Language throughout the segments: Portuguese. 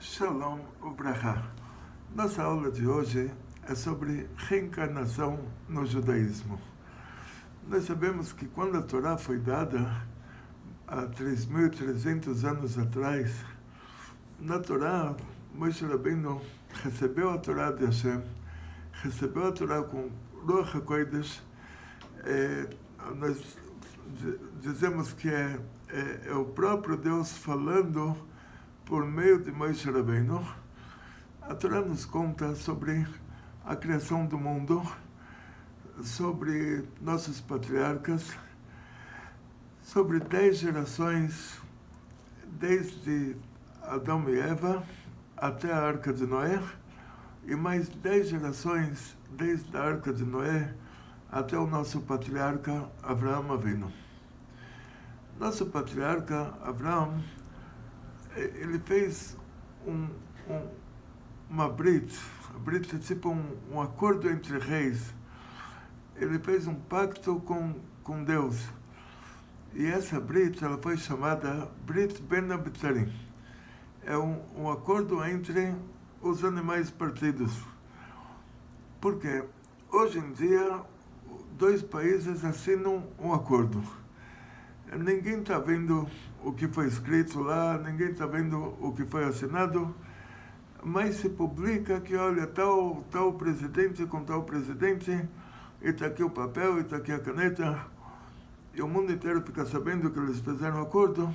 Shalom Ubrahá. Nossa aula de hoje é sobre reencarnação no judaísmo. Nós sabemos que quando a Torá foi dada, há 3.300 anos atrás, na Torá, Moshe Rabbeinu recebeu a Torá de Hashem, recebeu a Torá com Ruach HaKodesh. Nós dizemos que é o próprio Deus falando por meio de Moshe Rabbeinu. A Torá nos conta sobre a criação do mundo, sobre nossos patriarcas, sobre 10 gerações, desde Adão e Eva até a Arca de Noé, e mais 10 gerações, desde a Arca de Noé até o nosso patriarca Avraham Avinu. Nosso patriarca Avraham, ele fez uma brit. A brit é tipo um acordo entre reis. Ele fez um pacto com Deus. E essa brit, ela foi chamada Brit Ben Abitarim. É um acordo entre os animais partidos. Porque hoje em dia, 2 países assinam um acordo. Ninguém está vendo o que foi escrito lá, ninguém está vendo o que foi assinado, mas se publica que, olha, tal presidente com tal presidente, e está aqui o papel, e está aqui a caneta, e o mundo inteiro fica sabendo que eles fizeram um acordo.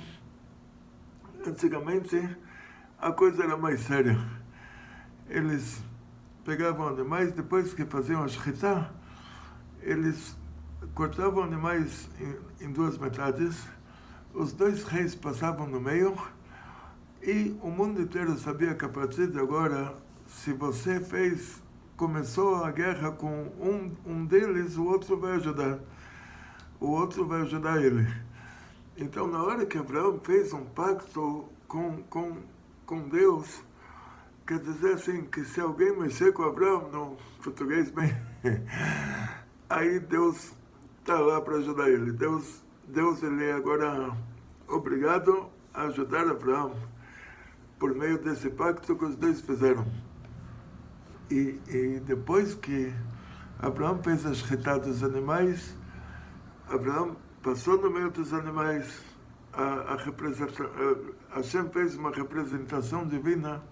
Antigamente, a coisa era mais séria. Eles pegavam animais, depois que faziam a shechitá, eles cortavam animais em 2 metades, os 2 reis passavam no meio, e o mundo inteiro sabia que a partir de agora, se você começou a guerra com um deles, o outro vai ajudar. O outro vai ajudar ele. Então, na hora que Abraão fez um pacto com Deus, quer dizer assim, que se alguém mexer com Abraão, no português bem, aí Deus está lá para ajudar ele. Deus ele é agora obrigado a ajudar Abraão por meio desse pacto que os 2 fizeram. E depois que Abraão fez a shechitá dos animais, Abraão passou no meio dos animais, Hashem fez uma representação divina,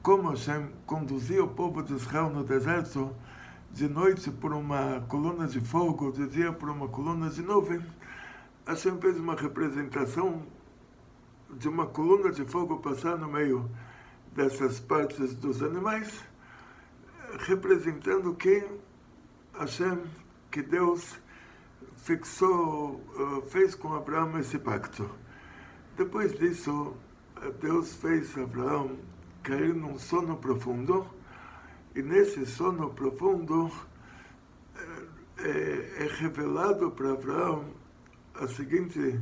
como Hashem conduzia o povo de Israel no deserto, de noite por uma coluna de fogo, de dia por uma coluna de nuvem. Hashem fez uma representação de uma coluna de fogo passar no meio dessas partes dos animais, representando que Hashem, que Deus fez com Abraão esse pacto. Depois disso, Deus fez Abraão cair num sono profundo, e nesse sono profundo é revelado para Abraão a seguinte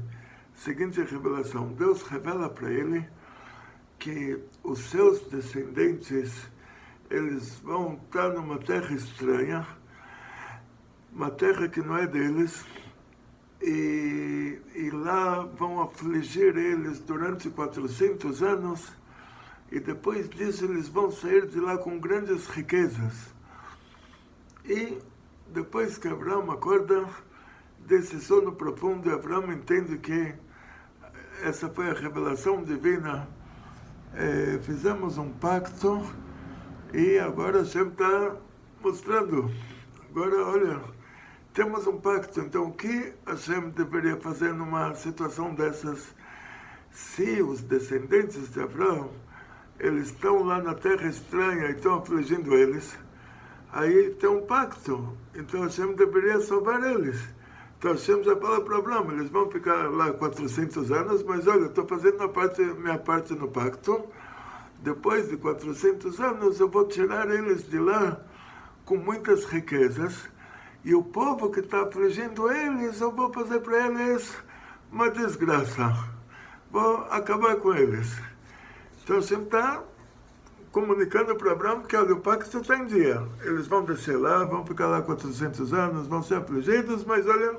revelação. Deus revela para ele que os seus descendentes, eles vão estar numa terra estranha, uma terra que não é deles, e lá vão afligir eles durante 400 anos, e depois disso eles vão sair de lá com grandes riquezas. E depois que Abraão acorda desse sono profundo, Abraão entende que essa foi a revelação divina. Fizemos um pacto e agora Hashem está mostrando. Agora, olha, temos um pacto, então o que Hashem deveria fazer numa situação dessas? Se os descendentes de Abraão, eles estão lá na terra estranha e estão afligindo eles, aí tem um pacto, então Hashem deveria salvar eles. Então Hashem já fala para Abraão, eles vão ficar lá 400 anos, mas olha, eu estou fazendo minha parte no pacto, depois de 400 anos eu vou tirar eles de lá com muitas riquezas, e o povo que está afligindo eles, eu vou fazer para eles uma desgraça, vou acabar com eles. Então Hashem está comunicando para Abraão que, olha, o pacto está em dia. Eles vão descer lá, vão ficar lá 400 anos, vão ser afligidos, mas olha,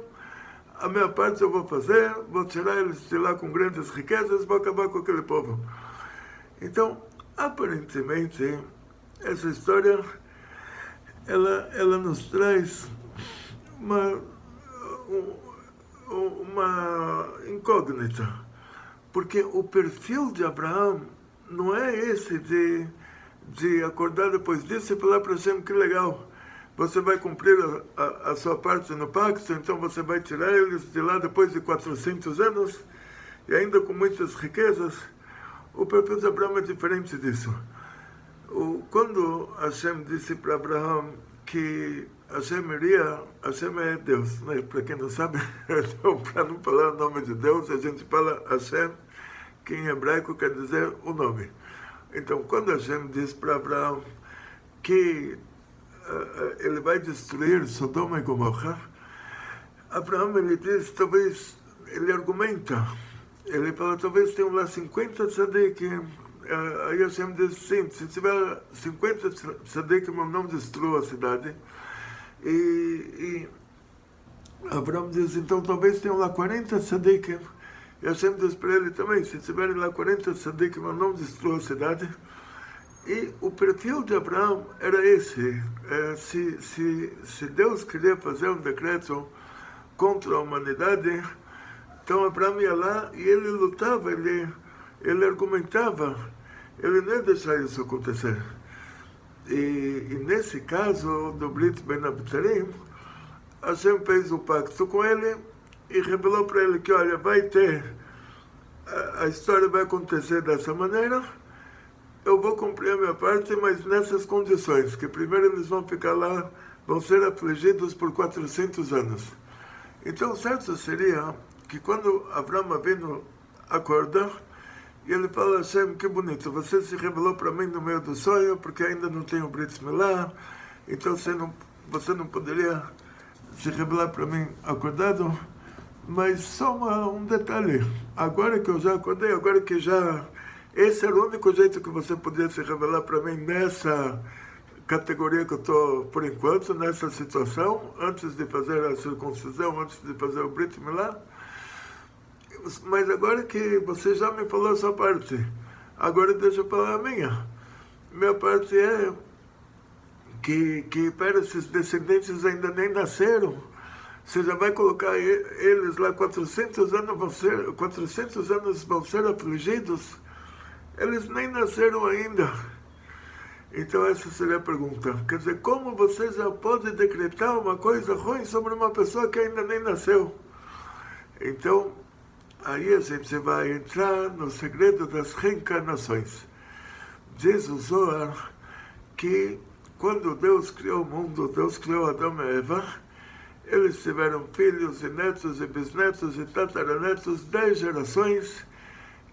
a minha parte eu vou fazer, vou tirar eles de lá com grandes riquezas, vou acabar com aquele povo. Então, Aparentemente, essa história, ela nos traz uma incógnita, porque o perfil de Abraão não é esse de acordar depois disso e falar para Hashem, que legal, você vai cumprir a sua parte no pacto, então você vai tirar eles de lá depois de 400 anos, e ainda com muitas riquezas. O perfil de Abraão é diferente disso. Quando Hashem disse para Abraão que Hashem é Deus, né? Para quem não sabe, então, para não falar o nome de Deus, a gente fala Hashem, que em hebraico quer dizer o nome. Então, quando Hashem diz para Abraão que ele vai destruir Sodoma e Gomorra, Abraão, ele diz, talvez, ele argumenta, ele fala, talvez tenham lá 50 tzadikim. Aí Hashem diz, sim, se tiver 50 tzadikim, eu não destruo a cidade. E Abraão diz, então talvez tenham lá 40 tzadikim. E Hashem diz para ele também, se tiverem lá 40 tzadikim, eu não destruo a cidade. E o perfil de Abraão era esse. Se Deus queria fazer um decreto contra a humanidade, então Abraão ia lá e ele lutava, ele argumentava, ele não ia deixar isso acontecer. E nesse caso do Brit Ben Abitarim, Hashem fez o pacto com ele e revelou para ele que, olha, vai ter, a história vai acontecer dessa maneira, eu vou cumprir a minha parte, mas nessas condições, que primeiro eles vão ficar lá, vão ser afligidos por 400 anos. Então, certo seria que quando Abraão Avinu acorda, e ele fala, Hashem, que bonito, você se revelou para mim no meio do sonho, porque ainda não tenho Brit Milá, então você não poderia se revelar para mim acordado, mas só um detalhe, agora que eu já acordei, agora que já, esse era o único jeito que você podia se revelar para mim nessa categoria que eu estou, por enquanto, nessa situação, antes de fazer a circuncisão, antes de fazer o Brit Milá. Mas agora que você já me falou a sua parte, agora deixa eu falar a minha. Minha parte é que para esses descendentes ainda nem nasceram. Você já vai colocar eles lá 400 anos vão ser afligidos. Eles nem nasceram ainda. Então essa seria a pergunta. Quer dizer, como você já pode decretar uma coisa ruim sobre uma pessoa que ainda nem nasceu? Então, aí a gente vai entrar no segredo das reencarnações. Diz o Zohar que quando Deus criou o mundo, Deus criou Adão e Eva, eles tiveram filhos e netos e bisnetos e tataranetos, 10 gerações,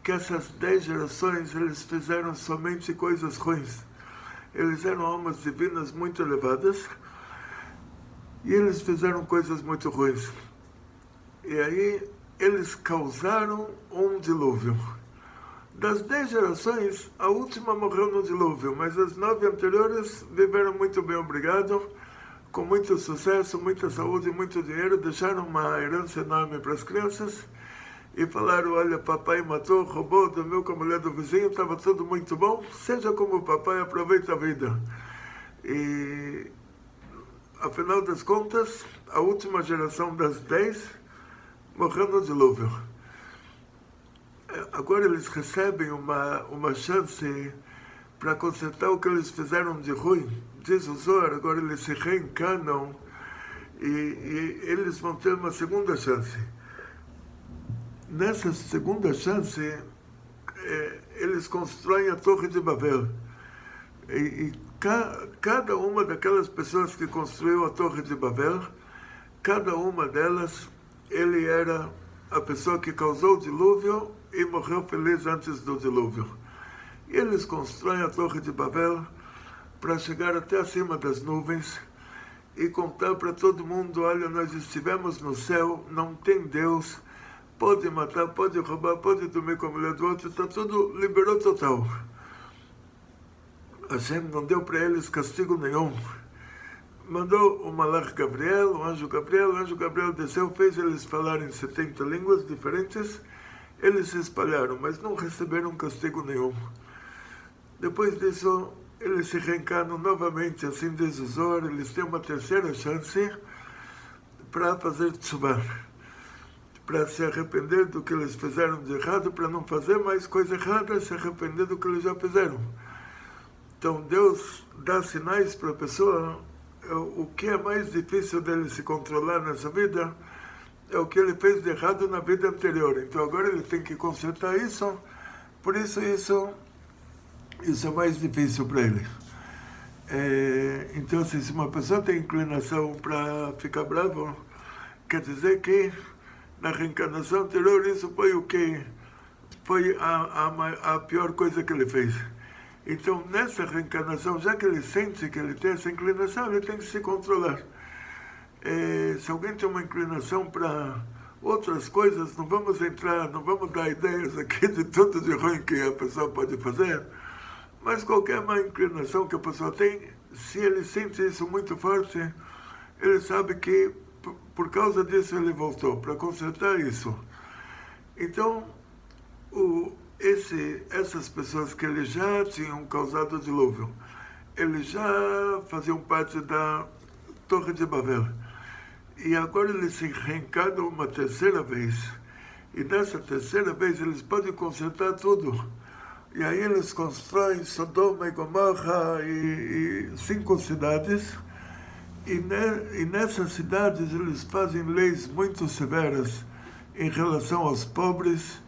que essas 10 gerações eles fizeram somente coisas ruins. Eles eram almas divinas muito elevadas e eles fizeram coisas muito ruins. E aí eles causaram um dilúvio. Das 10 gerações, a última morreu no dilúvio, mas as 9 anteriores viveram muito bem, obrigado, com muito sucesso, muita saúde e muito dinheiro, deixaram uma herança enorme para as crianças e falaram, olha, papai matou, roubou, dormiu com a mulher do vizinho, estava tudo muito bom, seja como o papai, aproveita a vida. E, afinal das contas, a última geração das 10 morreu no dilúvio. Agora eles recebem uma chance para consertar o que eles fizeram de ruim. Diz o Zohar, agora eles se reencarnam e eles vão ter uma segunda chance. Nessa segunda chance, eles constroem a Torre de Babel. E cada uma daquelas pessoas que construiu a Torre de Babel, cada uma delas, ele era a pessoa que causou o dilúvio e morreu feliz antes do dilúvio. E eles constroem a Torre de Babel para chegar até acima das nuvens e contar para todo mundo, olha, nós estivemos no céu, não tem Deus, pode matar, pode roubar, pode dormir com a mulher do outro, está tudo, liberou total. Hashem não deu para eles castigo nenhum. Mandou o Malach Gabriel, o anjo Gabriel desceu, fez eles falarem 70 línguas diferentes, eles se espalharam, mas não receberam castigo nenhum. Depois disso, eles se reencarnam novamente, assim diz o Zohar, eles têm uma terceira chance para fazer tshuva, para se arrepender do que eles fizeram de errado, para não fazer mais coisa errada, se arrepender do que eles já fizeram. Então Deus dá sinais para a pessoa. O que é mais difícil dele se controlar nessa vida é o que ele fez de errado na vida anterior. Então agora ele tem que consertar isso, por isso é mais difícil para ele. Então, se uma pessoa tem inclinação para ficar bravo, quer dizer que na reencarnação anterior isso foi o que foi a pior coisa que ele fez. Então, nessa reencarnação, já que ele sente que ele tem essa inclinação, ele tem que se controlar. Se alguém tem uma inclinação para outras coisas, não vamos dar ideias aqui de tudo de ruim que a pessoa pode fazer, mas qualquer má inclinação que a pessoa tem, se ele sente isso muito forte, ele sabe que por causa disso ele voltou, para consertar isso. Então, essas pessoas que eles já tinham causado o dilúvio, eles já faziam parte da Torre de Babel, e agora eles se reencarnam uma terceira vez, e nessa terceira vez eles podem consertar tudo. E aí eles constroem Sodoma e Gomorra e 5 cidades, e nessas cidades eles fazem leis muito severas em relação aos pobres.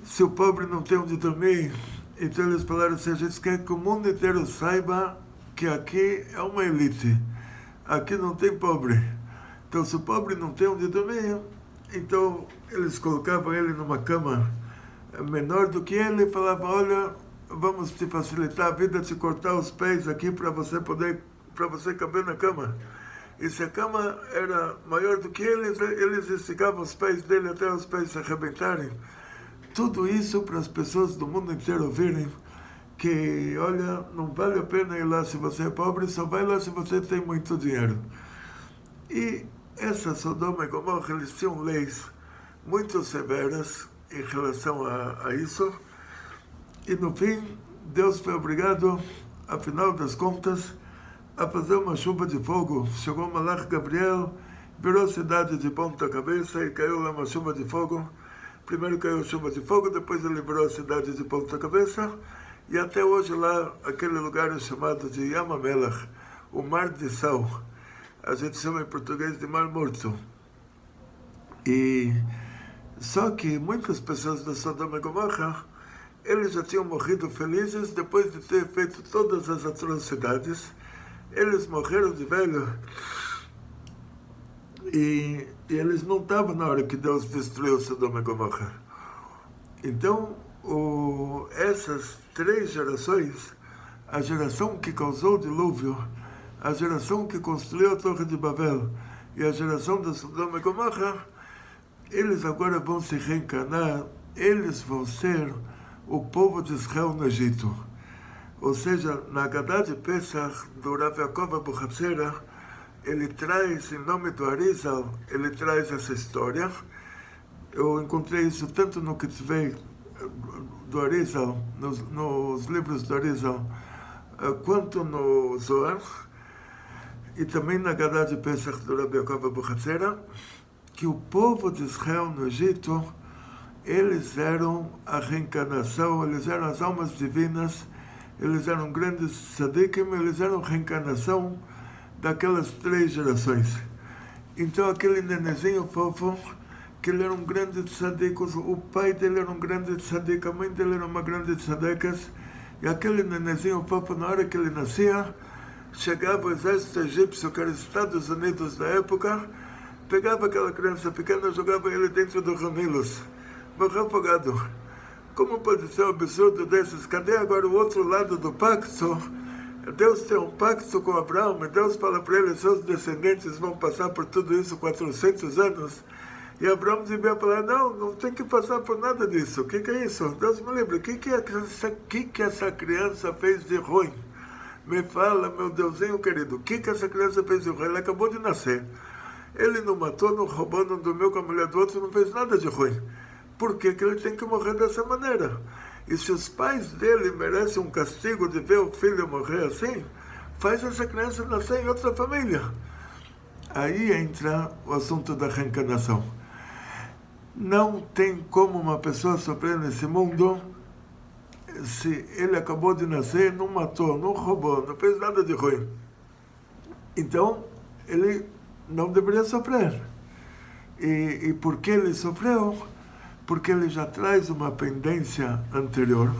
Se o pobre não tem onde dormir, então eles falaram assim: a gente quer que o mundo inteiro saiba que aqui é uma elite, aqui não tem pobre. Então, se o pobre não tem onde dormir, então eles colocavam ele numa cama menor do que ele e falavam: olha, vamos te facilitar a vida, te cortar os pés aqui para você caber na cama. E se a cama era maior do que eles esticavam os pés dele até os pés se arrebentarem. Tudo isso para as pessoas do mundo inteiro ouvirem que, olha, não vale a pena ir lá se você é pobre, só vai lá se você tem muito dinheiro. E essa Sodoma e Gomorra, eles tinham leis muito severas em relação a isso, e no fim, Deus foi obrigado, afinal das contas, a fazer uma chuva de fogo. Chegou o Malach Gabriel, virou a cidade de ponta cabeça e caiu lá uma chuva de fogo. Primeiro caiu chuva de fogo, depois ele virou a cidade de ponta cabeça, e até hoje lá, aquele lugar é chamado de Yam HaMelach, o Mar de Sal. A gente chama em português de Mar Morto. E só que muitas pessoas da Sodoma e Gomorra, eles já tinham morrido felizes depois de ter feito todas as atrocidades. Eles morreram de velho e eles não estavam na hora que Deus destruiu Sodoma e Gomorra. Então, essas 3 gerações, a geração que causou o dilúvio, a geração que construiu a Torre de Babel e a geração da Sodoma e Gomorra, eles agora vão se reencarnar, eles vão ser o povo de Israel no Egito. Ou seja, na Haggadah de Pesach, do Rav Yaakov Abuhatzera, ele traz, em nome do Arizal, ele traz essa história. Eu encontrei isso tanto no Ketzvei do Arizal, nos livros do Arizal, quanto no Zohar, e também na Haggadah de Pesach do Rav Yaakov Abuhatzera, que o povo de Israel no Egito, eles eram a reencarnação, eles eram as almas divinas, eles eram grandes tzadikim, eles eram a reencarnação daquelas 3 gerações. Então aquele nenezinho fofo, que ele era um grande tzadik, o pai dele era um grande tzadik, a mãe dele era uma grande tzadikas, e aquele nenezinho fofo, na hora que ele nascia, chegava o exército egípcio, que era os Estados Unidos da época, pegava aquela criança pequena, jogava ele dentro do Rio Nilo, morreu afogado. Como pode ser um absurdo desses? Cadê agora o outro lado do pacto? Deus tem um pacto com Abraão, e Deus fala para ele: seus descendentes vão passar por tudo isso 400 anos. E Abraão devia falar: não tem que passar por nada disso. O que é isso? Deus me lembra, o que essa criança fez de ruim? Me fala, meu Deusinho querido, o que essa criança fez de ruim? Ele acabou de nascer. Ele não matou, não roubou, não dormiu com a mulher do outro, não fez nada de ruim. Por que ele tem que morrer dessa maneira? E se os pais dele merecem um castigo de ver o filho morrer assim, faz essa criança nascer em outra família. Aí entra o assunto da reencarnação. Não tem como uma pessoa sofrer nesse mundo se ele acabou de nascer, não matou, não roubou, não fez nada de ruim. Então, ele não deveria sofrer. E por que ele sofreu? Porque ele já traz uma pendência anterior.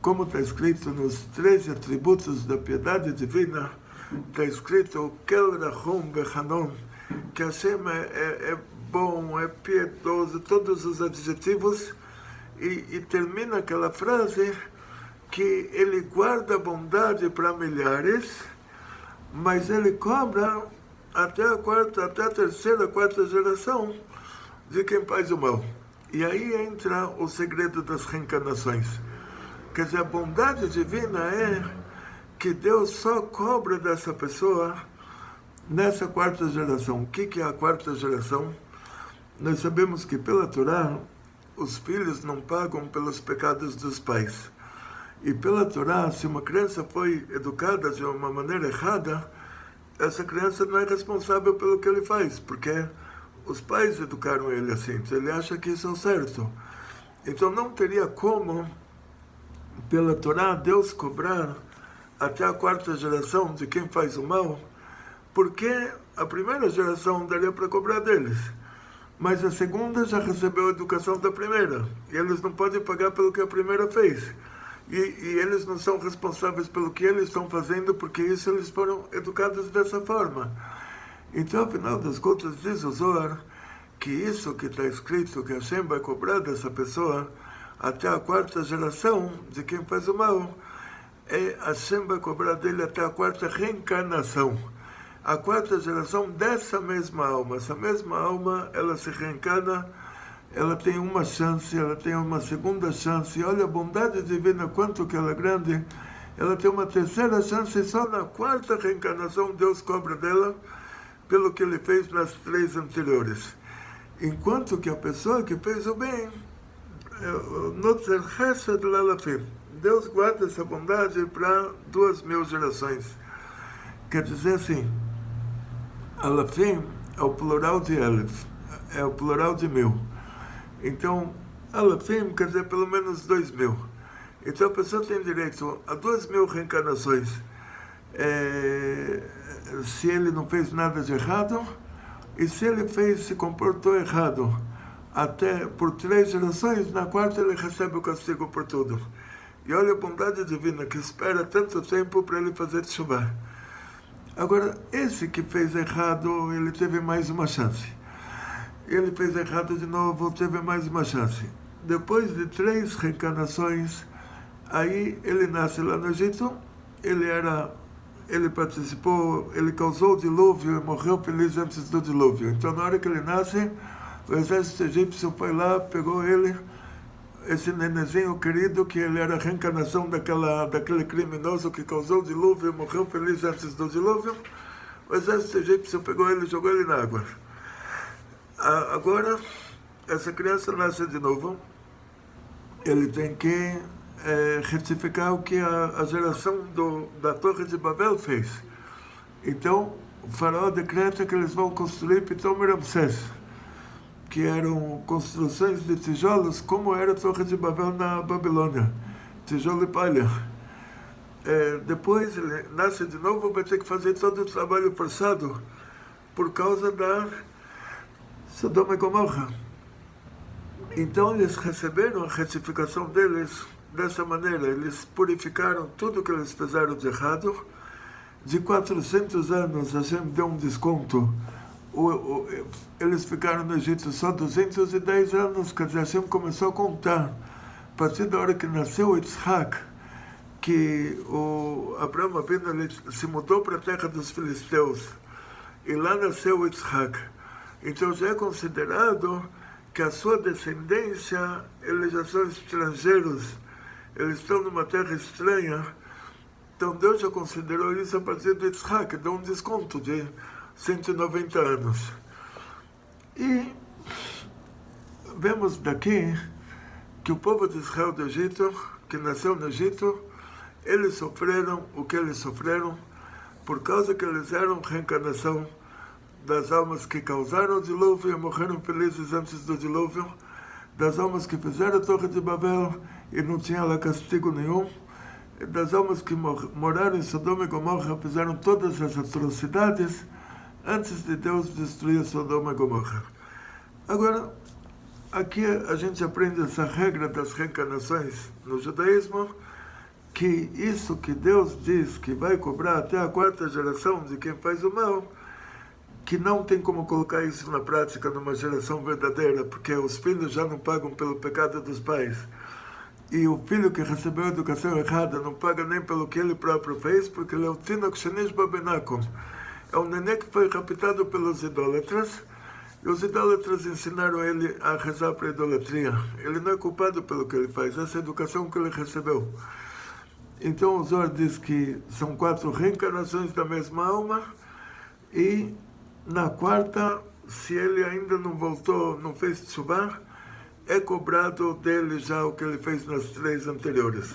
Como está escrito nos 13 atributos da piedade divina, está escrito Kel Rachum Bechanon, que Hashem é bom, é piedoso, todos os adjetivos, e termina aquela frase que ele guarda bondade para milhares, mas ele cobra até a terceira, quarta geração de quem faz o mal. E aí entra o segredo das reencarnações. Quer dizer, a bondade divina é que Deus só cobra dessa pessoa nessa quarta geração. O que é a quarta geração? Nós sabemos que pela Torá, os filhos não pagam pelos pecados dos pais. E pela Torá, se uma criança foi educada de uma maneira errada, essa criança não é responsável pelo que ele faz, porque os pais educaram ele assim, então ele acha que isso é o certo. Então não teria como, pela Torá, Deus cobrar até a quarta geração de quem faz o mal, porque a primeira geração daria para cobrar deles. Mas a segunda já recebeu a educação da primeira, e eles não podem pagar pelo que a primeira fez. E eles não são responsáveis pelo que eles estão fazendo, porque isso eles foram educados dessa forma. Então, afinal das contas, diz o Zohar que isso que está escrito, que Hashem vai cobrar dessa pessoa até a quarta geração de quem faz o mal, Hashem vai cobrar dele até a quarta reencarnação. A quarta geração dessa mesma alma. Essa mesma alma, ela se reencarna, ela tem uma chance, ela tem uma segunda chance. E olha a bondade divina, quanto que ela é grande. Ela tem uma terceira chance e só na quarta reencarnação Deus cobra dela pelo que ele fez nas 3 anteriores. Enquanto que a pessoa que fez o bem, Deus guarda essa bondade para 2.000 gerações. Quer dizer assim, Alafim é o plural de Elef, é o plural de 1000. Então, Alafim quer dizer pelo menos 2.000. Então a pessoa tem direito a 2.000 reencarnações. Se ele não fez nada de errado, e se ele se comportou errado até por 3 gerações, na quarta ele recebe o castigo por tudo. E olha a bondade divina que espera tanto tempo para ele fazer tshuva. Agora, esse que fez errado, ele teve mais uma chance. Ele fez errado de novo, teve mais uma chance. Depois de 3 reencarnações, aí ele nasce lá no Egito, ele participou, ele causou o dilúvio e morreu feliz antes do dilúvio. Então, na hora que ele nasce, o exército egípcio foi lá, pegou ele, esse nenenzinho querido, que ele era a reencarnação daquele criminoso que causou o dilúvio e morreu feliz antes do dilúvio. O exército egípcio pegou ele e jogou ele na água. Agora, essa criança nasce de novo, ele tem que retificar o que a geração da Torre de Babel fez. Então, o faraó decreta que eles vão construir Pitom e Ramsés, que eram construções de tijolos, como era a Torre de Babel na Babilônia, tijolo e palha. Depois ele nasce de novo, vai ter que fazer todo o trabalho forçado por causa da Sodoma e Gomorra. Então eles receberam a retificação deles dessa maneira. Eles purificaram tudo que eles fizeram de errado. De 400 anos, Hashem deu um desconto. Eles ficaram no Egito só 210 anos, quer dizer, Hashem começou a contar. A partir da hora que nasceu Yitzhak, que o Abraão Avinu ele se mudou para a terra dos filisteus, e lá nasceu Yitzhak. Então já é considerado que a sua descendência, eles já são estrangeiros, eles estão numa terra estranha. Então Deus já considerou isso a partir de Yitzhak, deu um desconto de 190 anos. E vemos daqui que o povo de Israel do Egito, que nasceu no Egito, eles sofreram o que eles sofreram por causa que eles eram reencarnação das almas que causaram o dilúvio e morreram felizes antes do dilúvio, das almas que fizeram a Torre de Babel e não tinha lá castigo nenhum, das almas que moraram em Sodoma e Gomorra, fizeram todas as atrocidades antes de Deus destruir Sodoma e Gomorra. Agora, aqui a gente aprende essa regra das reencarnações no judaísmo, que isso que Deus diz que vai cobrar até a 4ª geração de quem faz o mal, que não tem como colocar isso na prática numa geração verdadeira, porque os filhos já não pagam pelo pecado dos pais. E o filho que recebeu a educação errada não paga nem pelo que ele próprio fez, porque ele é o Tinok Shenish Babenakum. É um neném que foi raptado pelos idólatras, e os idólatras ensinaram ele a rezar para a idolatria. Ele não é culpado pelo que ele faz, essa é a educação que ele recebeu. Então o Zohar diz que são 4 reencarnações da mesma alma, e na 4ª, se ele ainda não voltou, não fez teshuvah, é cobrado dele já o que ele fez nas 3 anteriores.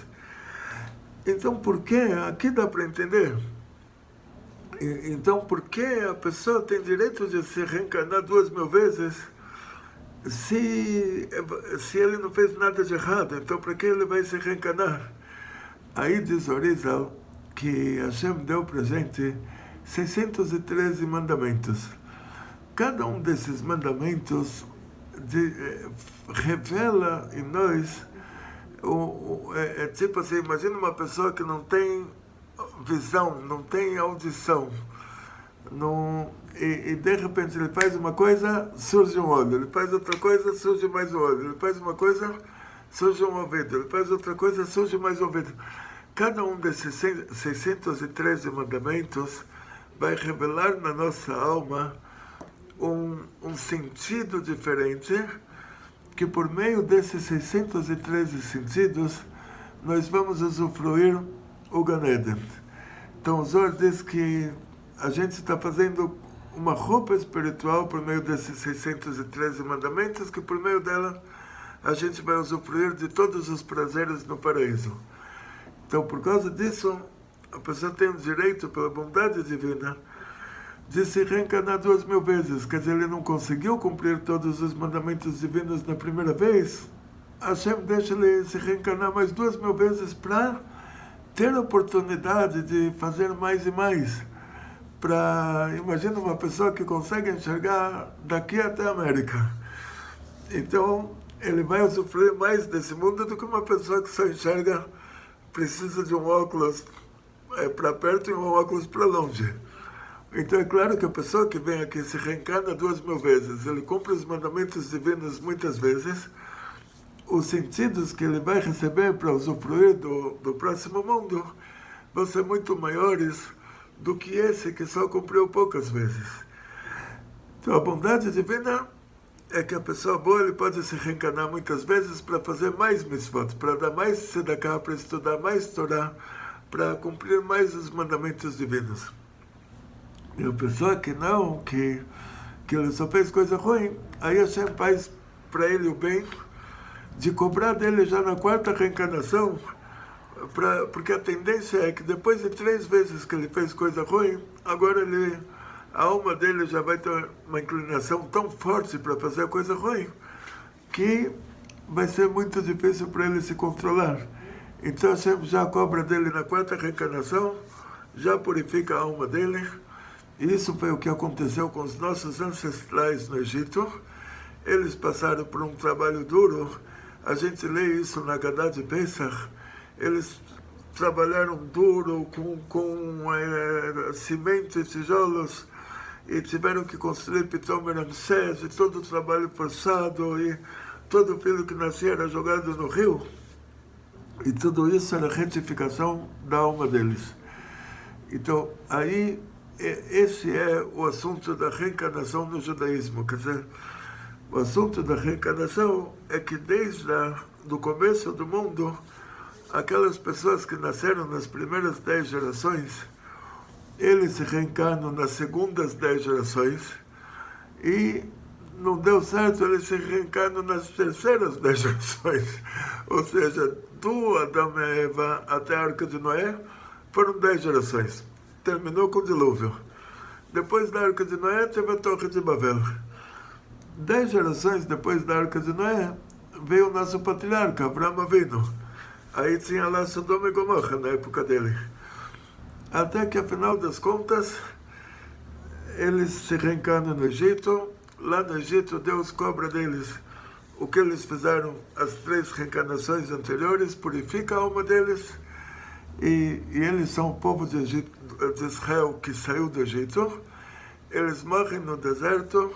Então, por que? Aqui dá para entender. Então, por que a pessoa tem direito de se reencarnar 2.000 vezes se ele não fez nada de errado? Então, para que ele vai se reencarnar? Aí diz Orizal que Hashem deu para a gente 613 mandamentos. Cada um desses mandamentos revela em nós, tipo assim, imagina uma pessoa que não tem visão, não tem audição, e de repente ele faz uma coisa, surge um olho, ele faz outra coisa, surge mais um olho, ele faz uma coisa, surge um ouvido, ele faz outra coisa, surge mais um ouvido. Cada um desses 613 mandamentos vai revelar na nossa alma um sentido diferente, que por meio desses 613 sentidos nós vamos usufruir o Gan Eden. Então o Zohar diz que a gente está fazendo uma roupa espiritual por meio desses 613 mandamentos, que por meio dela a gente vai usufruir de todos os prazeres no paraíso. Então, por causa disso, a pessoa tem o direito, pela bondade divina, de se reencarnar 2.000 vezes. Quer dizer, ele não conseguiu cumprir todos os mandamentos divinos na primeira vez, Hashem deixa ele se reencarnar mais 2.000 vezes para ter a oportunidade de fazer mais e mais. Imagina uma pessoa que consegue enxergar daqui até a América. Então, ele vai usufruir mais desse mundo do que uma pessoa que só enxerga, precisa de um óculos para perto e um óculos para longe. Então é claro que a pessoa que vem aqui se reencarna 2.000 vezes, ele cumpre os mandamentos divinos muitas vezes, os sentidos que ele vai receber para usufruir do próximo mundo vão ser muito maiores do que esse que só cumpriu poucas vezes. Então a bondade divina é que a pessoa boa ele pode se reencarnar muitas vezes para fazer mais mitzvot, para dar mais tzedakah, para estudar mais Torá, para cumprir mais os mandamentos divinos. E a pessoa que não, que ele só fez coisa ruim, aí Hashem faz para ele o bem de cobrar dele já na 4ª reencarnação, porque a tendência é que depois de 3 vezes que ele fez coisa ruim, agora a alma dele já vai ter uma inclinação tão forte para fazer coisa ruim, que vai ser muito difícil para ele se controlar. Então Hashem já cobra dele na 4ª reencarnação, já purifica a alma dele. E isso foi o que aconteceu com os nossos ancestrais no Egito. Eles passaram por um trabalho duro. A gente lê isso na Haggadah de Pesach. Eles trabalharam duro com cimento e tijolos, e tiveram que construir Pitom Ramsés, e todo o trabalho forçado, e todo filho que nascia era jogado no rio. E tudo isso era retificação da alma deles. Então, aí, esse é o assunto da reencarnação no judaísmo. Quer dizer, o assunto da reencarnação é que desde do começo do mundo, aquelas pessoas que nasceram nas primeiras 10 gerações, eles se reencarnam nas segundas 10 gerações, e não deu certo, eles se reencarnam nas terceiras 10 gerações. Ou seja, do Adão e Eva até a Arca de Noé, foram 10 gerações. Terminou com o dilúvio. Depois da Arca de Noé, teve a Torre de Babel. 10 gerações depois da Arca de Noé, veio o nosso patriarca, Abraão Avinu. Aí tinha lá Sodoma e Gomorra na época dele. Até que, afinal das contas, eles se reencarnam no Egito. Lá no Egito, Deus cobra deles o que eles fizeram as 3 reencarnações anteriores, purifica a alma deles, e eles são o povo de Israel que saiu do Egito. Eles morrem no deserto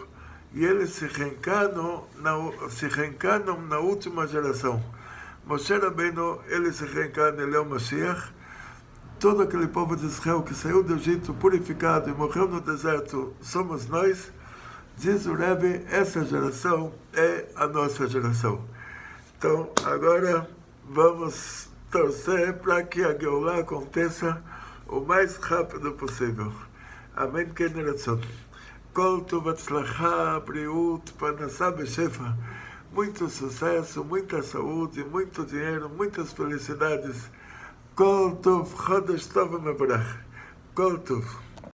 e eles se reencarnam na última geração. Moshe Rabbeinu, ele se reencarna, ele é o Mashiach. Todo aquele povo de Israel que saiu do Egito purificado e morreu no deserto, somos nós. Diz o Rebbe, essa geração é a nossa geração. Então, agora vamos torcer para que a Geulah aconteça o mais rápido possível. Amém, Keneratzon. Kol tov hatzlacha, briut, parnassá beshefa. Muito sucesso, muita saúde, muito dinheiro, muitas felicidades. Kol tov, chodesh tov mevorach. Kol tov.